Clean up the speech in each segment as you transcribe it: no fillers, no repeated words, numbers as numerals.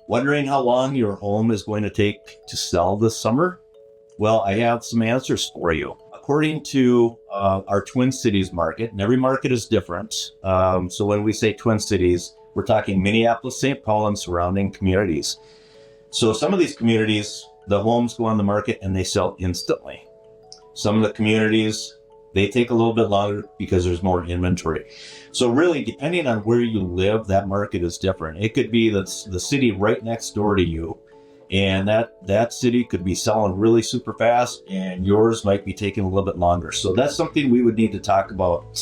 Wondering how long your home is going to take to sell this summer? Well, I have some answers for you. According to our Twin Cities market, and every market is different. So when we say Twin Cities, we're talking Minneapolis, St. Paul, and surrounding communities. So some of these communities, the homes go on the market and they sell instantly. Some of the communities, they take a little bit longer because there's more inventory. So really, depending on where you live, that market is different. It could be the city right next door to you, and that city could be selling really super fast, and yours might be taking a little bit longer. So that's something we would need to talk about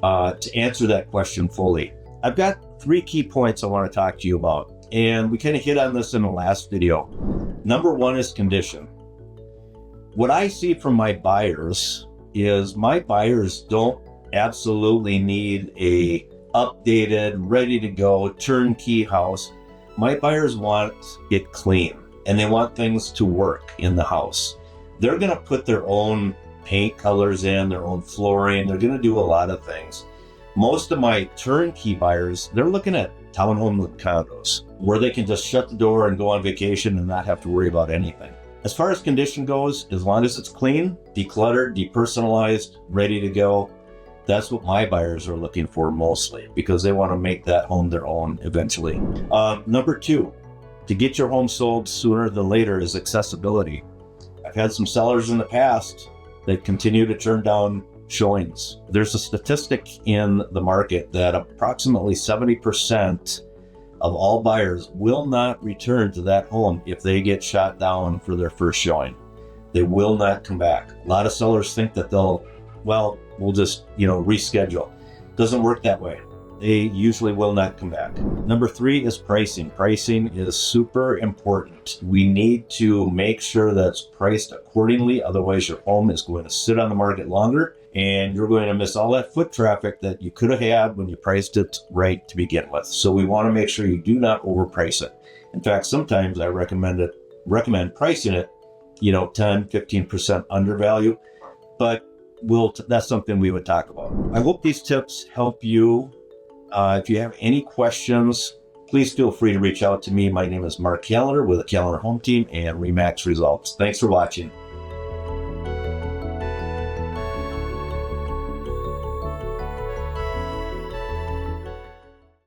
to answer that question fully. I've got 3 key points I want to talk to you about, and we kind of hit on this in the last video. Number 1 is condition. What I see from my buyers is my buyers don't absolutely need a updated, ready to go, turnkey house. My buyers want it clean and they want things to work in the house. They're going to put their own paint colors in, their own flooring. They're going to do a lot of things. Most of my turnkey buyers, they're looking at townhome condos where they can just shut the door and go on vacation and not have to worry about anything. As far as condition goes, as long as it's clean, decluttered, depersonalized, ready to go, that's what my buyers are looking for mostly, because they want to make that home their own eventually. Number 2, to get your home sold sooner than later is accessibility. I've had some sellers in the past that continue to turn down showings. There's a statistic in the market that approximately 70% of all buyers will not return to that home if they get shot down for their first showing. They will not come back. A lot of sellers think that we'll just, reschedule. Doesn't work that way. They usually will not come back. Number 3 is pricing. Pricing is super important. We need to make sure that's priced accordingly. Otherwise, your home is going to sit on the market longer and you're going to miss all that foot traffic that you could have had when you priced it right to begin with. So we want to make sure you do not overprice it. In fact, sometimes I recommend pricing it, 10-15% undervalue, but that's something we would talk about. I hope these tips help you. If you have any questions, please feel free to reach out to me. My name is Mark Callender with the Callender Home Team and RE/MAX Results. Thanks for watching.